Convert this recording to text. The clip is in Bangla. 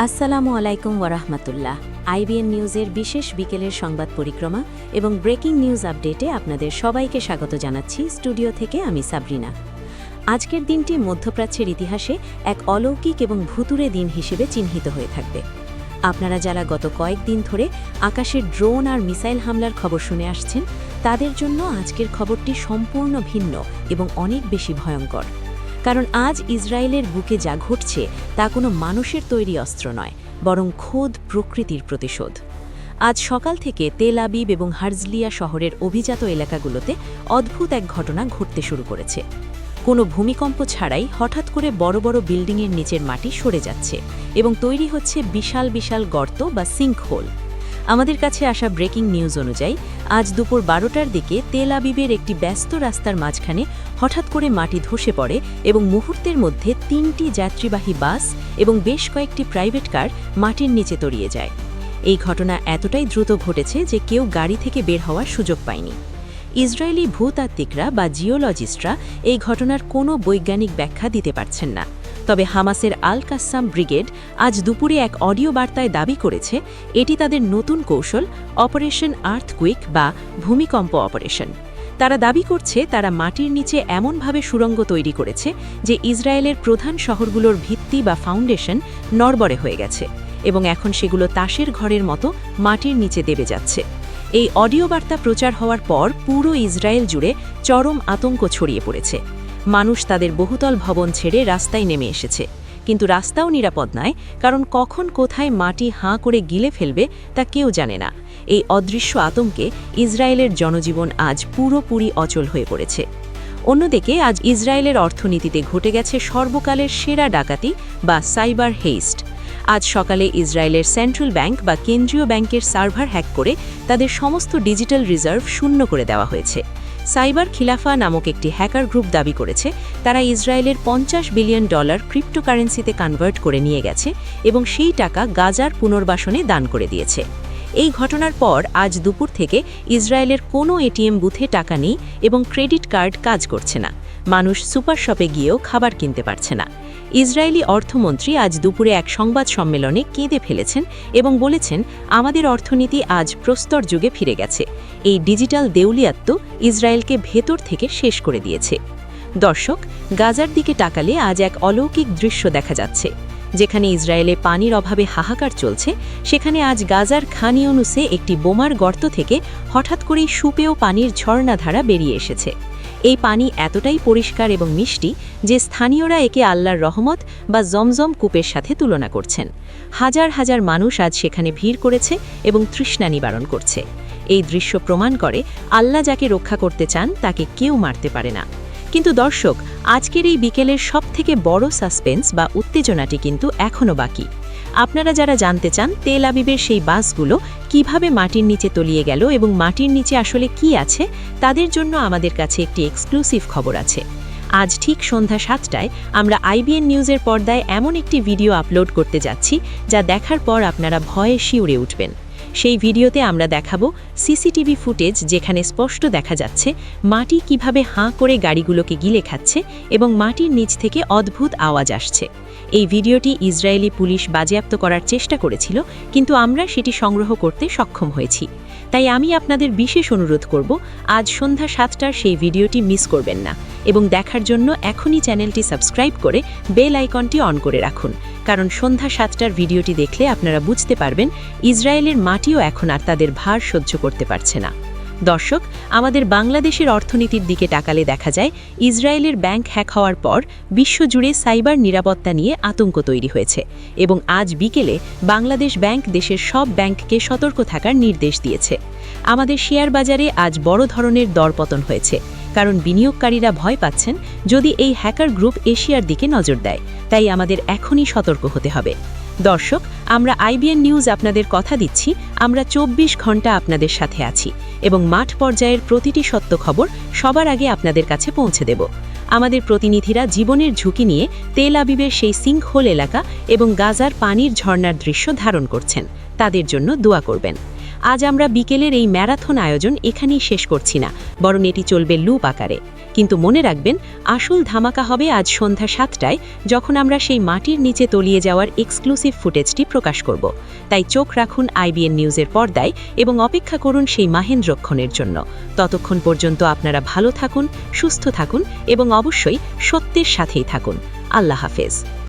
আসসালামু আলাইকুম ওয়ারাহমাতুল্লাহ। আইবিএন নিউজের বিশেষ বিকেলের সংবাদ পরিক্রমা এবং ব্রেকিং নিউজ আপডেটে আপনাদের সবাইকে স্বাগত জানাচ্ছি। স্টুডিও থেকে আমি সাবরিনা। আজকের দিনটি মধ্যপ্রাচ্যের ইতিহাসে এক অলৌকিক এবং ভুতুড়ে দিন হিসেবে চিহ্নিত হয়ে থাকবে। আপনারা যারা গত কয়েকদিন ধরে আকাশের ড্রোন আর মিসাইল হামলার খবর শুনে আসছেন, তাদের জন্য আজকের খবরটি সম্পূর্ণ ভিন্ন এবং অনেক বেশি ভয়ঙ্কর। কারণ আজ ইসরায়েলের বুকে যা ঘটছে তা কোনো মানুষের তৈরি অস্ত্র নয়, বরং খোদ প্রকৃতির প্রতিশোধ। আজ সকাল থেকে তেল আবিব এবং হার্জলিয়া শহরের অভিজাত এলাকাগুলোতে অদ্ভুত এক ঘটনা ঘটতে শুরু করেছে। কোনো ভূমিকম্প ছাড়াই হঠাৎ করে বড় বড় বিল্ডিংয়ের নিচের মাটি সরে যাচ্ছে এবং তৈরি হচ্ছে বিশাল বিশাল গর্ত বা সিঙ্ক হোল। আমাদের কাছে আসা ব্রেকিং নিউজ অনুযায়ী আজ দুপুর 12টার দিকে তেল আবিবের একটি ব্যস্ত রাস্তার মাঝখানে হঠাৎ করে মাটি ধসে পড়ে এবং মুহূর্তের মধ্যে 3টি যাত্রীবাহী বাস এবং বেশ কয়েকটি প্রাইভেট কার মাটির নিচে তলিয়ে যায়। এই ঘটনা এতটাই দ্রুত ঘটেছে যে কেউ গাড়ি থেকে বের হওয়ার সুযোগ পায়নি। ইসরায়েলি ভূতাত্ত্বিকরা বা জিওলজিস্টরা এই ঘটনার কোনো বৈজ্ঞানিক ব্যাখ্যা দিতে পারছেন না। তবে হামাসের আল কাসাম ব্রিগেড আজ দুপুরে এক অডিও বার্তায় দাবি করেছে এটি তাদের নতুন কৌশল অপারেশন আর্থকুইক বা ভূমিকম্প অপারেশন। তারা দাবি করছে তারা মাটির নিচে এমনভাবে সুড়ঙ্গ তৈরি করেছে যে ইসরায়েলের প্রধান শহরগুলোর ভিত্তি বা ফাউন্ডেশন নড়বড়ে হয়ে গেছে এবং এখন সেগুলো তাসের ঘরের মতো মাটির নিচে দেবে যাচ্ছে। এই অডিও বার্তা প্রচার হওয়ার পর পুরো ইসরায়েল জুড়ে চরম আতঙ্ক ছড়িয়ে পড়েছে। মানুষ তাদের বহুতল ভবন ছেড়ে রাস্তায় নেমে এসেছে, কিন্তু রাস্তাও নিরাপদ নয়, কারণ কখন কোথায় মাটি হাঁ করে গিলে ফেলবে তা কেউ জানে না। এই অদৃশ্য আতঙ্কে ইসরায়েলের জনজীবন আজ পুরোপুরি অচল হয়ে পড়েছে। অন্যদিকে আজ ইসরায়েলের অর্থনীতিতে ঘটে গেছে সর্বকালের সেরা ডাকাতি বা সাইবার হেইস্ট। আজ সকালে ইসরায়েলের সেন্ট্রাল ব্যাংক বা কেন্দ্রীয় ব্যাংকের সার্ভার হ্যাক করে তাদের সমস্ত ডিজিটাল রিজার্ভ শূন্য করে দেওয়া হয়েছে। সাইবার খিলাফা নামক একটি হ্যাকার গ্রুপ দাবি করেছে তারা ইসরায়েলের $50 বিলিয়ন ক্রিপ্টোকারেন্সিতে কনভার্ট করে নিয়ে গেছে এবং সেই টাকা গাজার পুনর্বাসনে দান করে দিয়েছে। এই ঘটনার পর আজ দুপুর থেকে ইসরায়েলের কোনো এটিএম বুথে টাকা নেই এবং ক্রেডিট কার্ড কাজ করছে না। মানুষ সুপার শপে গিয়েও খাবার কিনতে পারছে না। ইসরায়েলি অর্থমন্ত্রী আজ দুপুরে এক সংবাদ সম্মেলনে কেঁদে ফেলেছেন এবং বলেছেন আমাদের অর্থনীতি আজ প্রস্তর যুগে ফিরে গেছে। এই ডিজিটাল দেউলিয়াত্ব ইসরায়েলকে ভেতর থেকে শেষ করে দিয়েছে। দর্শক, গাজার দিকে তাকালে আজ এক অলৌকিক দৃশ্য দেখা যাচ্ছে। যেখানে ইসরায়েলে পানির অভাবে হাহাকার চলছে, সেখানে আজ গাজার খান ইউনুসে একটি বোমার গর্ত থেকে হঠাৎ করেই সুপেয় পানির ঝর্ণাধারা বেরিয়ে এসেছে। এই পানি এতটাই পরিষ্কার এবং মিষ্টি যে স্থানীয়রা একে আল্লাহর রহমত বা জমজম কূপের সাথে তুলনা করছেন। হাজার হাজার মানুষ আজ সেখানে ভিড় করেছে এবং তৃষ্ণা নিবারণ করছে। এই দৃশ্য প্রমাণ করে আল্লাহ যাকে রক্ষা করতে চান তাকে কেউ মারতে পারে না। কিন্তু দর্শক, আজকের এই বিকেলের সবথেকে বড় সাসপেন্স বা উত্তেজনাটি কিন্তু এখনও বাকি। আপনারা যারা জানতে চান তেল আবিবের সেই বাসগুলো কিভাবে মাটির নিচে তলিয়ে গেল এবং মাটির নিচে আসলে কি আছে, তাদের জন্য আমাদের কাছে একটি এক্সক্লুসিভ খবর আছে। আজ ঠিক সন্ধ্যা 7টায় আমরা আইবিএন নিউজের পর্দায় এমন একটি ভিডিও আপলোড করতে যাচ্ছি যা দেখার পর আপনারা ভয়ে শিউরে উঠবেন। সেই ভিডিওতে আমরা দেখাবো সিসিটিভি ফুটেজ, যেখানে স্পষ্ট দেখা যাচ্ছে মাটি কিভাবে হাঁ করে গাড়িগুলোকে গিলে খাচ্ছে এবং মাটির নিচ থেকে অদ্ভুত আওয়াজ আসছে। এই ভিডিওটি ইসরায়েলি পুলিশ বাজেয়াপ্ত করার চেষ্টা করেছিল, কিন্তু আমরা সেটি সংগ্রহ করতে সক্ষম হয়েছি। তাই আমি আপনাদের বিশেষ অনুরোধ করব আজ সন্ধ্যা 7টার সেই ভিডিওটি মিস করবেন না এবং দেখার জন্য এখনই চ্যানেলটি সাবস্ক্রাইব করে বেল আইকনটি অন করে রাখুন। কারণ সন্ধ্যা 7টার ভিডিওটি দেখলে আপনারা বুঝতে পারবেন ইসরায়েলের মাটিও এখন আর তাদের ভার সহ্য করতে পারছে না। দর্শক, আমাদের বাংলাদেশের অর্থনীতির দিকে তাকালে দেখা যায় ইসরায়েলের ব্যাংক হ্যাক হওয়ার পর বিশ্বজুড়ে সাইবার নিরাপত্তা নিয়ে আতঙ্ক তৈরি হয়েছে এবং আজ বিকেলে বাংলাদেশ ব্যাংক দেশের সব ব্যাংককে সতর্ক থাকার নির্দেশ দিয়েছে। আমাদের শেয়ার বাজারে আজ বড় ধরনের দরপতন হয়েছে, কারণ বিনিয়োগকারীরা ভয় পাচ্ছেন যদি এই হ্যাকার গ্রুপ এশিয়ার দিকে নজর দেয়। তাই আমাদের এখনই সতর্ক হতে হবে। দর্শক, আমরা আইবিএন নিউজ আপনাদের কথা দিচ্ছি আমরা 24 ঘন্টা আপনাদের সাথে আছি এবং মাঠ পর্যায়ের প্রতিটি সত্য খবর সবার আগে আপনাদের কাছে পৌঁছে দেব। আমাদের প্রতিনিধিরা জীবনের ঝুঁকি নিয়ে তেল আবিবের সেই সিঙ্কহোল এলাকা এবং গাজার পানির ঝর্ণার দৃশ্য ধারণ করছেন। তাদের জন্য দোয়া করবেন। আজ আমরা বিকেলের এই ম্যারাথন আয়োজন এখানেই শেষ করছি না, বরং এটি চলবে লুপ আকারে। কিন্তু মনে রাখবেন, আসল ধামাকা হবে আজ সন্ধ্যা 7টায়, যখন আমরা সেই মাটির নিচে তলিয়ে যাওয়ার এক্সক্লুসিভ ফুটেজটি প্রকাশ করব। তাই চোখ রাখুন আইবিএন নিউজের পর্দায় এবং অপেক্ষা করুন সেই মাহেন্দ্রক্ষণের জন্য। ততক্ষণ পর্যন্ত আপনারা ভালো থাকুন, সুস্থ থাকুন এবং অবশ্যই সত্যের সাথেই থাকুন। আল্লাহ হাফেজ।